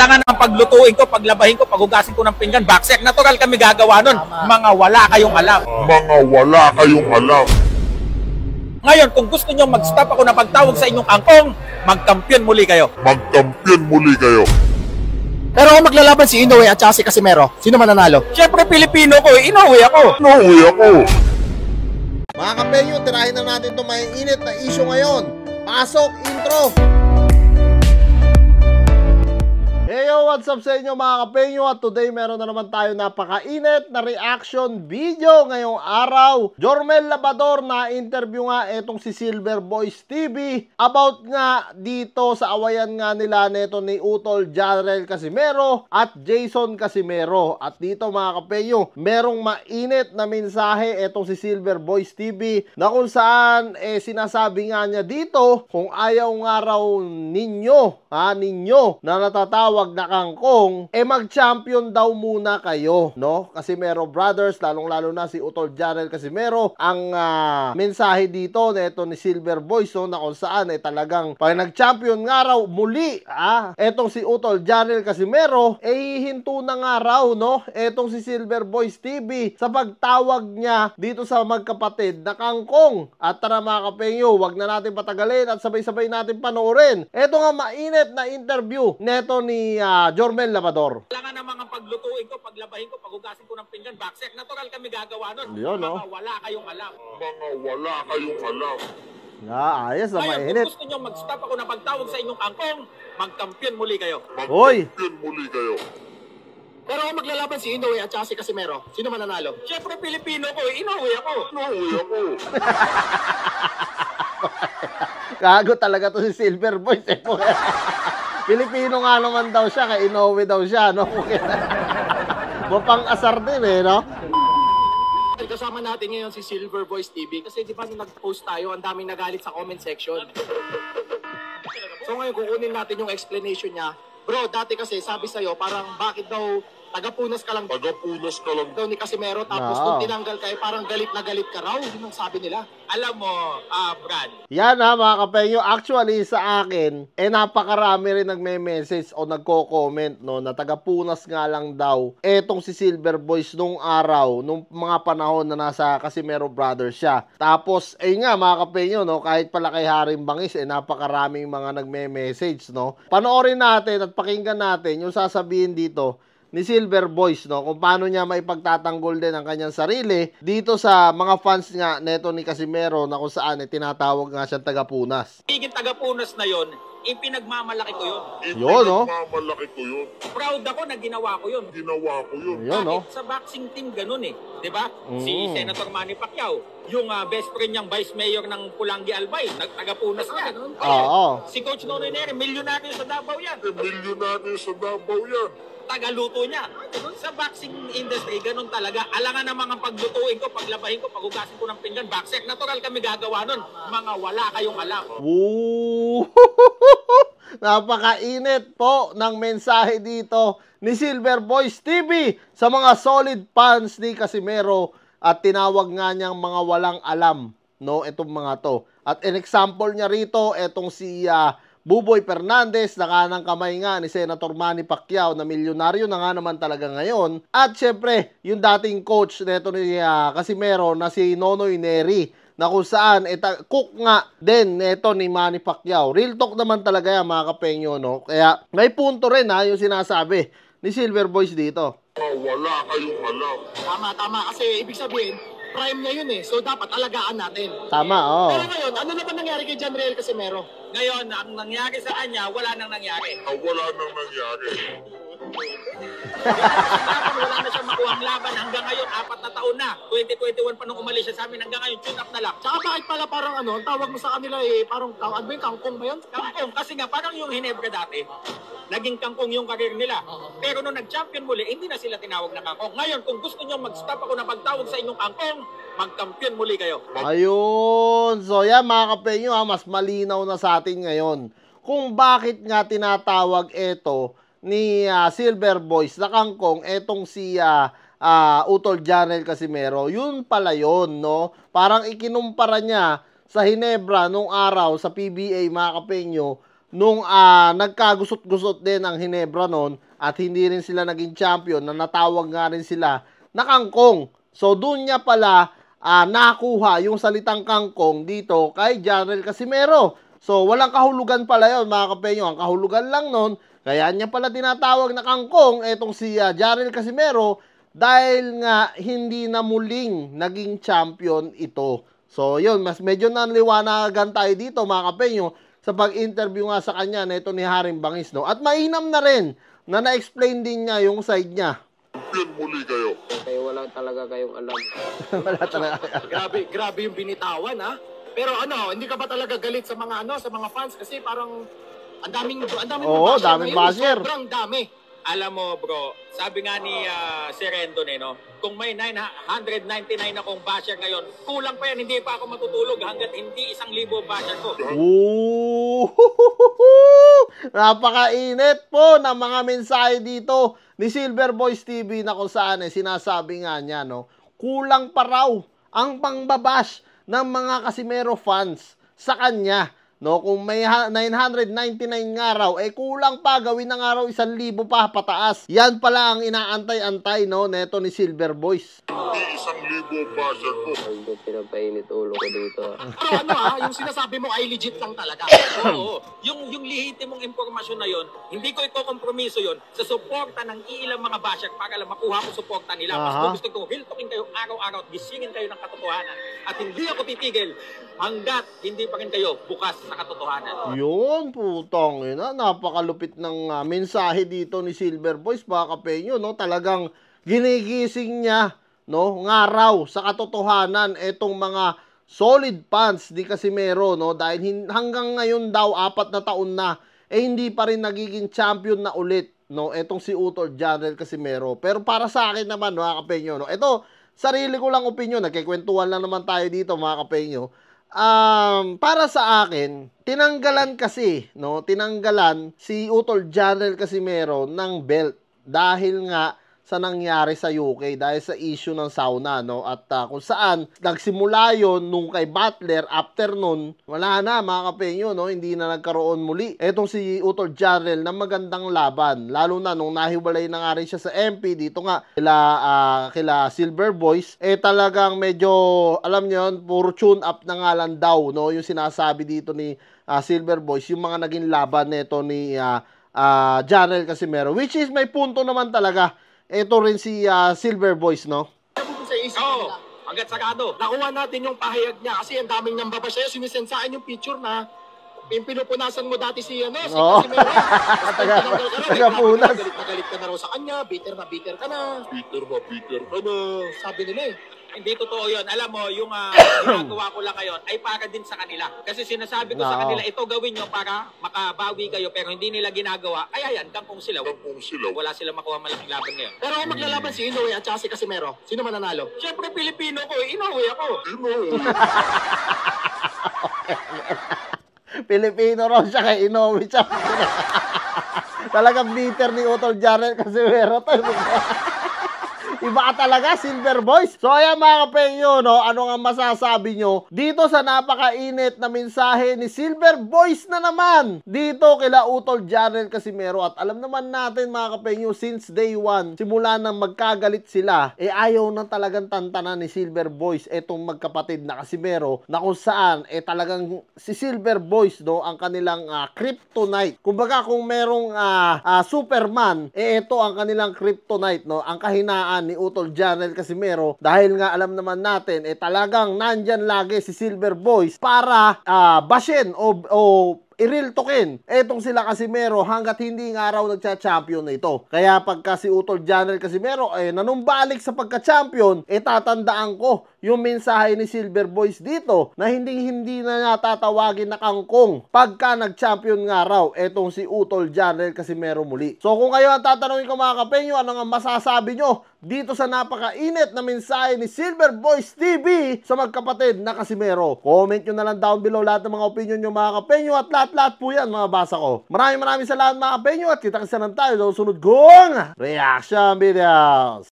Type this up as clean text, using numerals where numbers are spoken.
Alangan ang paglutuin ko, paglabahin ko, paghugasin ko ng pinggan, backsec. Natural kami gagawa nun. Mga wala kayong alam. Mga wala kayong alam. Ngayon, kung gusto nyo mag-stop ako na pagtawag sa inyong angkong, magkampiyon muli kayo. Magkampiyon muli kayo. Pero kung maglalaban si Inoue at saka si Casimero, sino mananalo? Siyempre, Pilipino ko, Inoue ako. Inuwi ako. Mga kapenyo, tirahin na natin itong may init na issue ngayon. Pasok, intro! Hey yo, what's up sa inyo mga kapenyo? At today meron na naman tayo napakainit na reaction video ngayong araw. Jormel Labrador na interview nga etong si Silver Boys TV about nga dito sa awayan nga nila neto ni Utol Jarrell Casimero at Jason Casimero. At dito mga kapenyo, merong mainit na mensahe etong si Silver Boys TV na kung saan sinasabi nga niya dito kung ayaw nga raw ninyo na natatawag na kangkong, mag-champion daw muna kayo, no? Casimero Brothers, lalong-lalo na si Utol Jarrell Casimero, ang mensahe dito neto ni Silver Boys, no, na kung saan talagang pag nag-champion nga raw muli, etong si Utol Jarrell Casimero, hihinto na nga raw, no? Etong si Silver Boys TV sa pagtawag niya dito sa magkapatid na kangkong. At tara mga kapenyo, wag na natin patagalin at sabay-sabay natin panoorin. Eto nga mainit na interview neto ni Jormel Labrador. Alangan naman ang paglutuin ko, paglabahin ko, paghugasin ko ng pinggan, backsec. Natural kami gagawa nun. Yun, no? Mga wala kayong alam. Mga wala kayong alam. Ayos na Ngayon, mainit. kung gusto nyo mag-stop ako na pagtawag sa inyong angkong, magkampiyon muli kayo. Hoy! Magkampiyon muli kayo. Pero kung maglalaban si Inoue at saka si Casimero, sino mananalo? Siyempre, Pilipino ko, Inoue ako. Inuwi ako. Gago talaga to si Silver Boys Pilipino nga naman daw siya, kay Inoue daw siya, no? Mapang-asar din no? Kasama natin ngayon si Silver Boys TV kasi di ba nung nag-post tayo, ang daming nagalit sa comment section. So ngayon kukunin natin yung explanation niya. Bro, dati kasi sabi sa'yo parang bakit daw taga-Punas ka lang Taga-Punas ka lang. daw ni Casimero tapos nung tinanggal ka parang galit na galit ka raw. Yun ang sabi nila. Alam mo, Brad, Yan mga kapenyo, actually sa akin, napakarami rin nagme-message o nagko-comment, no, na taga-Punas nga lang daw etong si Silver Boys nung araw, nung mga panahon na nasa Casimero Brothers siya. Tapos, nga mga kapenyo, no, kahit pala kay Haring Bangis, napakaraming mga nagme-message, no. Panoorin natin at pakinggan natin yung sasabihin dito ni Silver Boys, no, kung paano niya maipagtatanggol din ang kanyang sarili dito sa mga fans nga neto ni Casimero na kung saan tinatawag nga siyang taga-Punas. higit taga-Punas na yon, ipinagmamalaki ko yun. Yun, no? Mamalaki ko yun. Proud ako na ginawa ko yun. Ginawa ko yun. Yun, no? Sa boxing team ganun di ba? Si Senator Manny Pacquiao, yung best friend niyang vice mayor ng Pulangi Albay, taga-Punas niya. Oo. Si Coach Nonoy Neri, milyonaryo sa Davao yan. Milyonaryo sa Davao yan. Tagaluto niya. Sa boxing industry, ganun talaga. Alangan naman ang paglutuin ko, paglabahin ko, paghugasin ko ng pinggan, backsec. Natural kami gagawa nun. Mga wala kayong alam. Woo! Napakainit po ng mensahe dito ni Silver Boys TV sa mga solid fans ni Casimero at tinawag nga niyang mga walang alam, no, itong mga to. At an example niya rito, etong si Buboy Fernandez na kanang kamay nga ni Senator Manny Pacquiao na milyonaryo na nga naman talaga ngayon. At syempre, yung dating coach neto ni Casimero na si Nonoy Neri na kung saan cook nga din neto ni Manny Pacquiao. Real talk naman talaga yan mga kapenyo, no? Kaya may punto rin yung sinasabi ni Silver Boys dito. Wala kayong alam. Tama kasi ibig sabihin prime niya yun so dapat alagaan natin. Tama, Pero ngayon, ano na ba nangyari kay Jarrell Casimero? Ngayon, ang nangyari sa kanya, wala nang nangyari. Wala nang nangyari. Wala na siya makuha ang laban hanggang ngayon, 4 na taon na. 2021 pa nung umalis siya sa amin, hanggang ngayon, tune up na lang. Tsaka bakit pala parang ang tawag mo sa kanila parang tawag ba yung kangkong ba yun? Kangkong, kasi nga, parang yung Hinebra dati, naging kangkong yung karir nila. Pero nung nag-champion muli, hindi na sila tinawag na kangkong. Ngayon, kung gusto nyo mag-stop ako na pagtawag sa inyong kangkong, mag-champion muli kayo. Ayun. So yan mga kapenyo, mas malinaw na sa atin ngayon kung bakit nga tinatawag ito ni Silver Boys na kangkong etong si Utol Jarrell Casimero. Yun pala yun, no? Parang ikinumpara niya sa Hinebra nung araw sa PBA mga kapenyo nung nagkagusot-gusot din ang Hinebra noon at hindi rin sila naging champion, na natawag nga rin sila na kangkong. So doon niya pala nakuha yung salitang kangkong dito kay Jarrell Casimero. So walang kahulugan pala yun mga kapenyo. Ang kahulugan lang noon, kaya niya pala tinatawag na kangkong etong si Jarrell Casimero dahil nga hindi na muling naging champion ito. So yun, mas medyo nanliwanagan tayo dito mga kapenyo sa pag-interview nga sa kanya na ito ni Haring Bangis, no? At mainam na rin na na-explain din niya yung side niya. Champion muli kayo. Kayo wala talaga kayong alam. Wala talaga. Grabe yung binitawan, ha? Pero ano, hindi ka ba talaga galit sa mga sa mga fans kasi parang ang daming Oo, basher daming ngayon, basher. sobrang dami. Alam mo bro, sabi nga ni Sir Rendon kung may 999 akong basher ngayon, kulang pa yan, hindi pa ako matutulog hanggat hindi 1,000 basher ko. Ooh! Napakainit po ng mga mensahe dito ni Silver Boys TV na kung saan sinasabi nga niya, no, kulang pa raw ang pangbabash ng mga Casimero fans sa kanya. No, kung may 999 nga raw, kulang pa, gawin na nga raw 1,000 pa pataas. Yan pala ang inaantay-antay, no, neto ni Silver Boys. Hindi 1,000 basher ko. Hindi pinapainit ulo ko dito. Pero yung sinasabi mo ay legit lang talaga. Oo, yung lihiti mong impormasyon na yon, hindi ko ikokompromiso yon sa suporta ng ilang mga basher para lang makuha ko suporta nila. Mas gusto ko hiltokin kayo araw-araw at gisingin kayo ng katotohanan. At hindi ako titigil hanggat hindi pa rin kayo bukas sa katotohanan. Yun, putong ina, napakalupit ng mensahe dito ni Silver Boys, baka kapenyo, no? Talagang ginigising niya, no, ngaraw sa katotohanan etong mga solid fans ni Casimero, no? Dahil hanggang ngayon daw, 4 na taon na, hindi pa rin nagiging champion na ulit, no? Etong si Utol Jarrell Casimero. Pero para sa akin naman, mga kapenyo, no? Ito, sarili ko lang opinion, nagkikwentuhan lang naman tayo dito, mga kapenyo. Para sa akin, tinanggalan kasi, no? Tinanggalan si Utol Jarrell Casimero ng belt dahil nga sa nangyari sa UK, dahil sa issue ng sauna, no? At kung saan nagsimula yon nung kay Butler, after nun, wala na mga kapenyo, no? Hindi na nagkaroon muli etong si Utol Jarrell ng magandang laban, lalo na nung nahiwalay na nga rin siya sa MP dito nga kila Silver Boys, talagang medyo, alam niyo yun, puro tune up na nga lang daw, no? Yung sinasabi dito ni Silver Boys, yung mga naging laban nito ni Jarrell Casimero, which is may punto naman talaga. Ito rin si Silver Boys, no? Sa isip nila. Hanggat sagado. Nakuha natin yung pahayag niya kasi ang daming nang babasya. Sinisend sa akin yung picture na pinupunasan mo dati si Casimero. Tagapunas. Galit na galit ka na raw sa kanya. Bitter na bitter ka na. Peter ka na. Sabi nila Hindi totoo yun. Alam mo, yung ginagawa ko lang ngayon ay para din sa kanila. Kasi sinasabi ko sa kanila, ito gawin nyo para makabawi kayo, pero hindi nila ginagawa. Kaya yan, kangkong sila. Wala silang makuha malaking laban ngayon. Pero kung maglalaban si Inoue at saka si Casimero, sino mananalo? Siyempre, Pilipino ko. Inuwi ako. Pilipino raw siya kay Inoue siya. Talagang bitter ni Utol Jarrell Casimero. Iba ka talaga, Silver Boys. So ayan mga kapenyo, no, ano nga masasabi nyo dito sa napakainit na mensahe ni Silver Boys na naman dito kila Utol Jarrell Casimero. At alam naman natin mga kapenyo, since day one, simula nang magkagalit sila, ayaw na talagang tantanan ni Silver Boys etong magkapatid na Casimero, na kung saan talagang si Silver Boys, no, ang kanilang kryptonite. Kumbaga kung merong Superman, ito ang kanilang kryptonite, no, ang kahinaan ni Utol Jarrell Casimero, dahil nga alam naman natin talagang nandyan lagi si Silver Boys para bashin o iriltokin etong sila Casimero hanggat hindi nga raw nagcha-champion na ito. Kaya pagka si Utol Jarrell Casimero nanumbalik sa pagka-champion, tatandaan ko yung mensahe ni Silver Boys dito na hindi na natatawagin na kangkong pagka nag-champion nga raw etong si Utol Jarrell Casimero muli. So kung kayo ang tatanungin ko mga kapenyo, ano nga masasabi nyo dito sa napakainit na mensahe ni Silver Boys TV sa magkapatid na Casimero? Comment nyo na lang down below lahat ng mga opinion nyo mga kapenyo, at lahat po yan mga basa ko. Maraming salamat mga kapenyo, at kita-kita lang tayo sa susunod kong reaction videos.